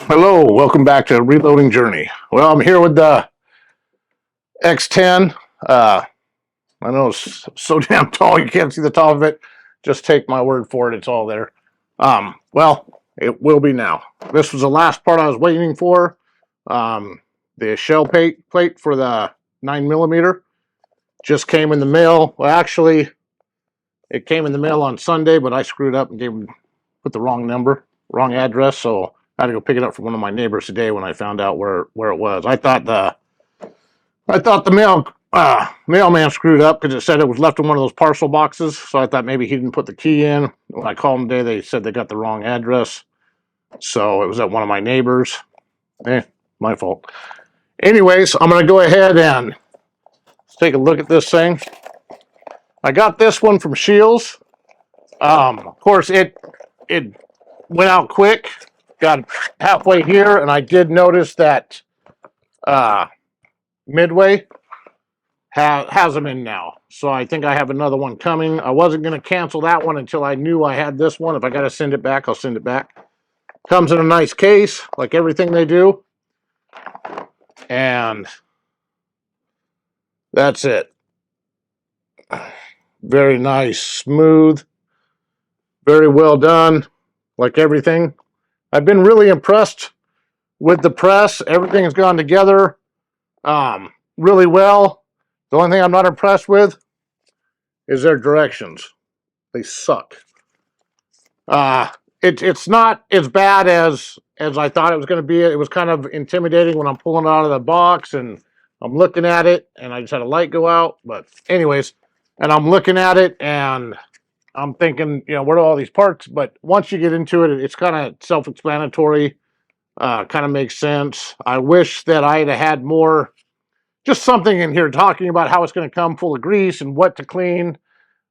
Hello, welcome back to Reloading Journey. Well, I'm here with the X-10. I know it's so damn tall you can't see the top of it. Just take my word for it, it's all there. Well, it will be now. This was the last part I was waiting for. The shell plate for the 9mm just came in the mail. Well, actually, it came in the mail on Sunday, but I screwed up and put the wrong number, wrong address, so I had to go pick it up from one of my neighbors today when I found out where it was. I thought the mailman screwed up because it said it was left in one of those parcel boxes. So I thought maybe he didn't put the key in. When I called them today, they said they got the wrong address. So it was at one of my neighbors. My fault. Anyways, I'm gonna go ahead and take a look at this thing. I got this one from Shields. Of course, it went out quick. Got halfway here, and I did notice that Midway has them in now. So I think I have another one coming. I wasn't going to cancel that one until I knew I had this one. If I got to send it back, I'll send it back. Comes in a nice case, like everything they do. And that's it. Very nice, smooth, very well done, like everything. I've been really impressed with the press. Everything has gone together really well. The only thing I'm not impressed with is their directions. They suck. It's not as bad as I thought it was going to be. It was kind of intimidating when I'm pulling it out of the box and I'm looking at it, and I just had a light go out. But anyways, and I'm looking at it and I'm thinking, where are all these parts? But once you get into it, it's kind of self-explanatory. Kind of makes sense. I wish that I had more, just something in here talking about how it's going to come full of grease and what to clean.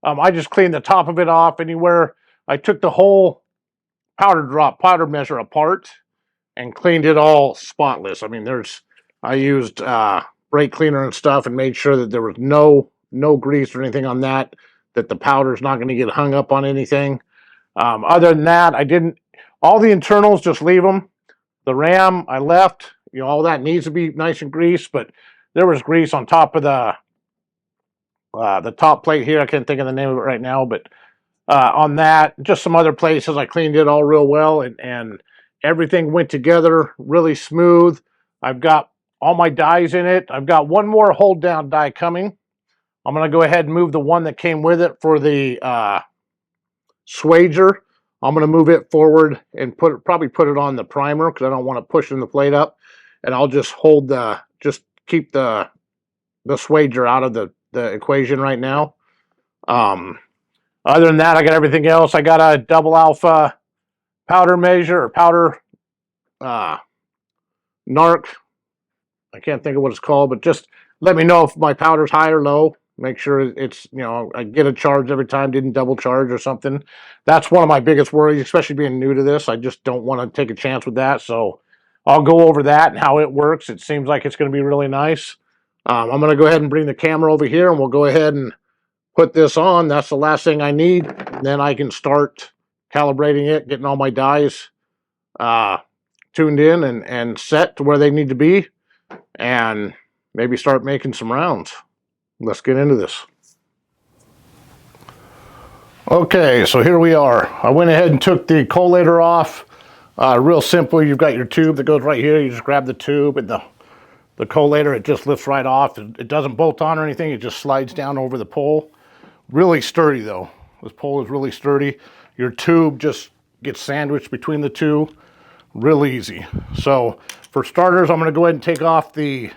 I just cleaned the top of it off anywhere. I took the whole powder measure apart and cleaned it all spotless. I mean, I used brake cleaner and stuff and made sure that there was no grease or anything on that the powder's not going to get hung up on anything. Other than that, all the internals, just leave them. The RAM, I left. All that needs to be nice and greased, but there was grease on top of the top plate here. I can't think of the name of it right now, but on that, just some other places, I cleaned it all real well, and everything went together really smooth. I've got all my dies in it. I've got one more hold down die coming. I'm going to go ahead and move the one that came with it for the swager. I'm going to move it forward and probably put it on the primer because I don't want to push the plate up. And I'll just keep the swager out of the equation right now. Other than that, I got everything else. I got a double alpha powder measure or powder NARC. I can't think of what it's called, but just let me know if my powder's high or low. Make sure it's, I get a charge every time, didn't double charge or something. That's one of my biggest worries, especially being new to this. I just don't want to take a chance with that. So I'll go over that and how it works. It seems like it's going to be really nice. I'm going to go ahead and bring the camera over here and we'll go ahead and put this on. That's the last thing I need. Then I can start calibrating it, getting all my dies tuned in and set to where they need to be, and maybe start making some rounds. Let's get into this. Okay, so here we are. I went ahead and took the collator off. Real simple. You've got your tube that goes right here. You just grab the tube and the collator, it just lifts right off. It doesn't bolt on or anything. It just slides down over the pole. Really sturdy though. This pole is really sturdy. Your tube just gets sandwiched between the two. Real easy. So for starters, I'm going to go ahead and take off the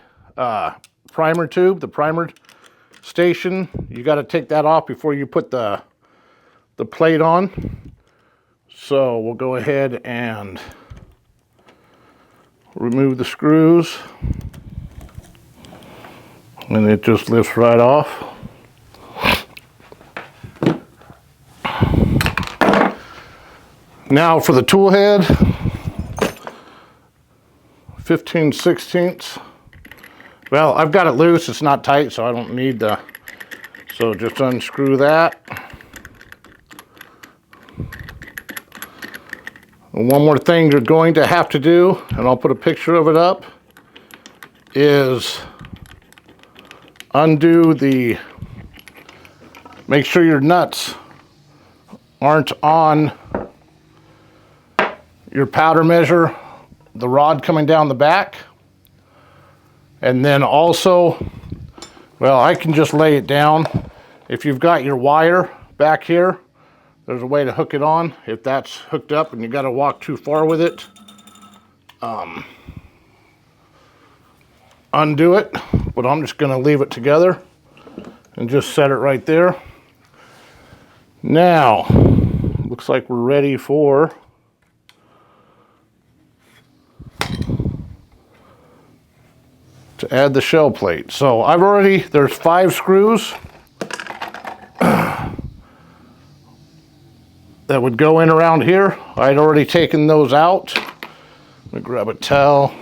primer tube, the primer station. You got to take that off before you put the plate on. So we'll go ahead and remove the screws. And it just lifts right off. Now for the tool head, 15/16. Well, I've got it loose, it's not tight, so I don't need so just unscrew that. And one more thing you're going to have to do, and I'll put a picture of it up, is undo the, make sure your nuts aren't on your powder measure, the rod coming down the back. And then also, well, I can just lay it down. If you've got your wire back here, there's a way to hook it on. If that's hooked up and you got to walk too far with it, undo it. But I'm just going to leave it together and just set it right there. Now, looks like we're ready for to add the shell plate. So I've already, there's 5 screws that would go in around here. I'd already taken those out. Let me grab a towel.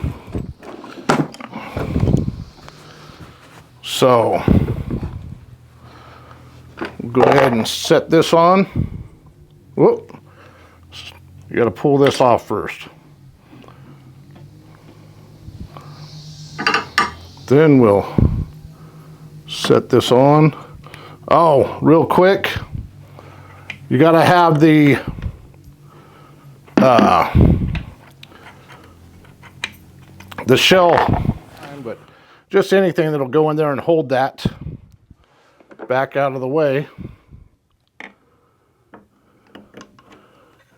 So we'll go ahead and set this on. Whoop. You got to pull this off first. Then we'll set this on. Oh, real quick, you got to have the shell, but just anything that'll go in there and hold that back out of the way.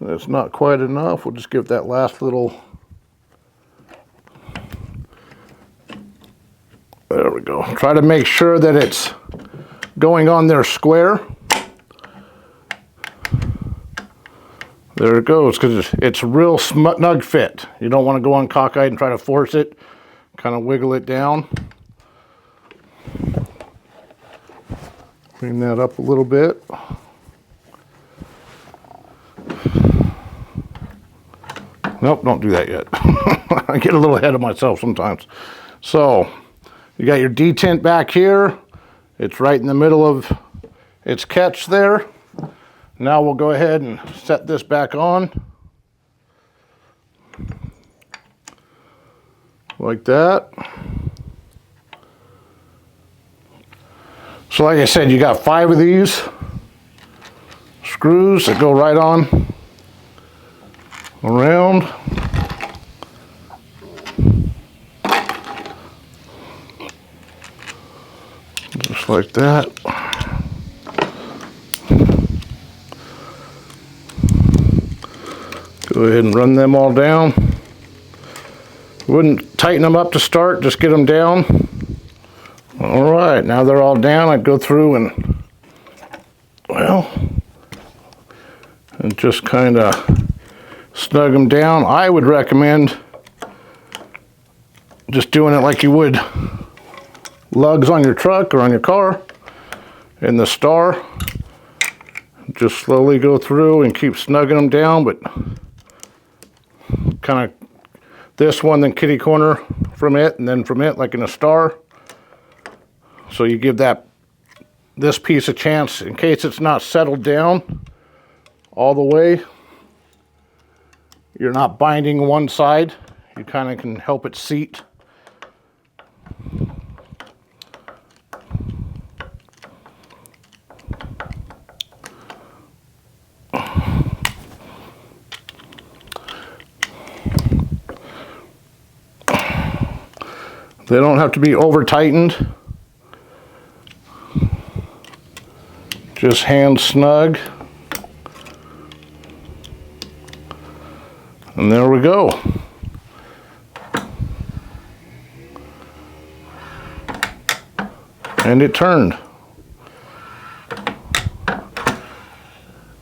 That's not quite enough. We'll just give that last little. There we go. Try to make sure that it's going on there square. There it goes, because it's a real snug fit. You don't want to go on cockeyed and try to force it. Kind of wiggle it down. Bring that up a little bit. Nope, don't do that yet. I get a little ahead of myself sometimes. So, you got your detent back here. It's right in the middle of its catch there. Now we'll go ahead and set this back on. Like that. So like I said, you got 5 of these screws that go right on around. Just like that. Go ahead and run them all down. Wouldn't tighten them up to start, just get them down. All right, now they're all down. I'd go through and, well, and just kind of snug them down. I would recommend just doing it like you would lugs on your truck or on your car in the star. Just slowly go through and keep snugging them down, but kind of this one, then kitty corner from it, and then from it like in a star. So you give this piece a chance in case it's not settled down all the way. You're not binding one side. You kind of can help it seat. They don't have to be over tightened. Just hand snug. And there we go. And it turned.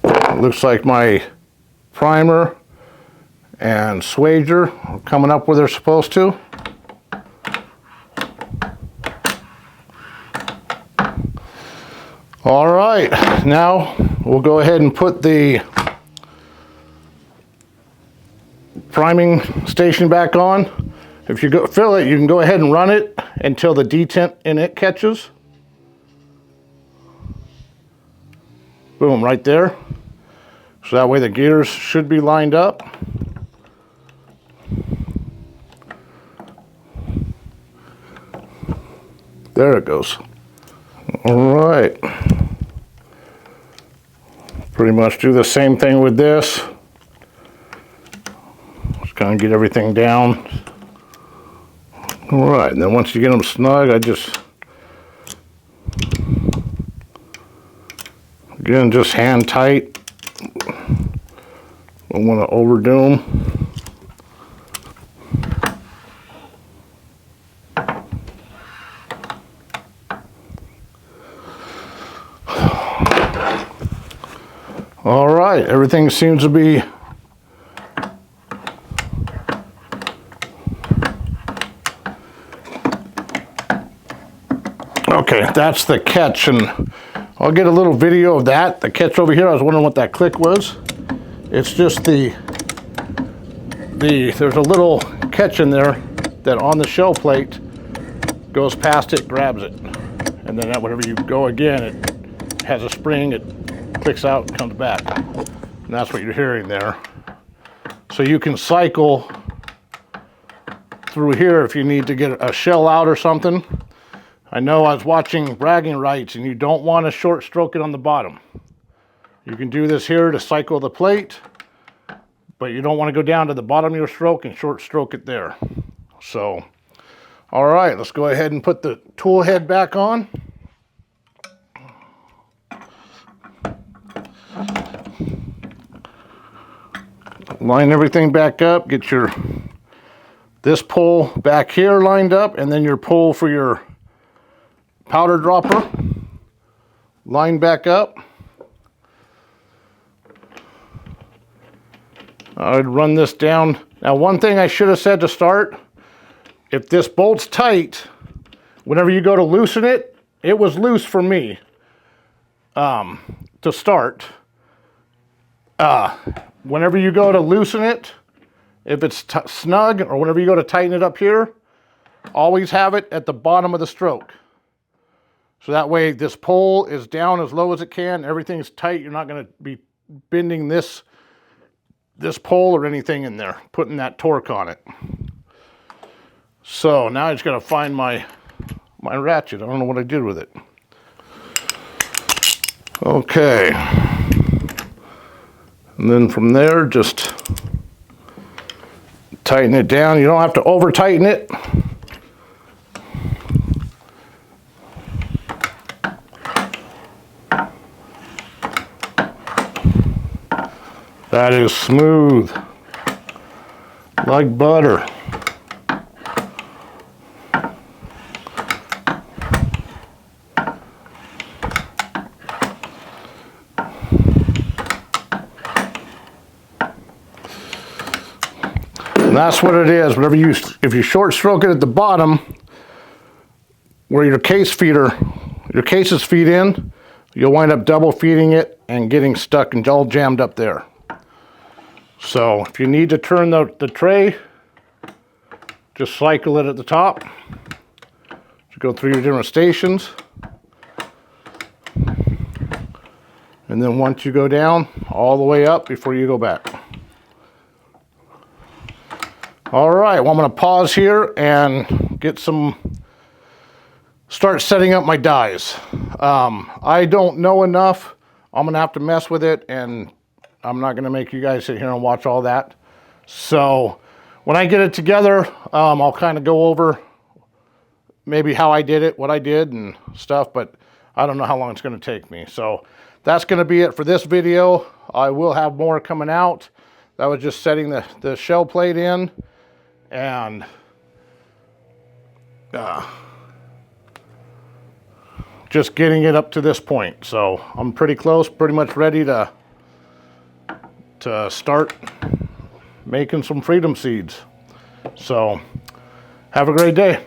It looks like my primer and swager are coming up where they're supposed to. All right, now we'll go ahead and put the priming station back on. If you go fill it, you can go ahead and run it until the detent in it catches. Boom, right there. So that way the gears should be lined up. There it goes. All right. Pretty much do the same thing with this. Just kind of get everything down. All right, and then once you get them snug, I just, again, just hand tight. Don't want to overdo them. All right, everything seems to be okay. That's the catch, and I'll get a little video of that. The catch over here, I was wondering what that click was. It's just there's a little catch in there that on the shell plate goes past it, grabs it, and then whenever you go again, it has a spring, it clicks out and comes back, and that's what you're hearing there. So you can cycle through here if you need to get a shell out or something. I know I was watching bragging rights, and you don't want to short stroke it on the bottom. You can do this here to cycle the plate, but you don't want to go down to the bottom of your stroke and short stroke it there. So, all right, let's go ahead and put the tool head back on. Line everything back up, get this pole back here lined up, and then your pole for your powder dropper lined back up. I'd run this down. Now, one thing I should have said to start, if this bolt's tight, whenever you go to loosen it, it was loose for me to start. Whenever you go to loosen it, if it's snug, or whenever you go to tighten it up here, always have it at the bottom of the stroke. So that way this pole is down as low as it can, everything's tight, you're not going to be bending this pole or anything in there, putting that torque on it. So now I just got to find my ratchet. I don't know what I did with it. Okay. And then from there, just tighten it down. You don't have to over tighten it. That is smooth, like butter. And that's what it is. If you short stroke it at the bottom, where your cases feed in, you'll wind up double feeding it and getting stuck and all jammed up there. So if you need to turn the tray, just cycle it at the top. You go through your different stations. And then once you go down, all the way up before you go back. All right, well, I'm going to pause here and start setting up my dies. I don't know enough. I'm going to have to mess with it, and I'm not going to make you guys sit here and watch all that. So when I get it together, I'll kind of go over maybe how I did it, what I did and stuff, but I don't know how long it's going to take me. So that's going to be it for this video. I will have more coming out. That was just setting the shell plate in and just getting it up to this point. So I'm pretty close, pretty much ready to start making some freedom seeds. So have a great day.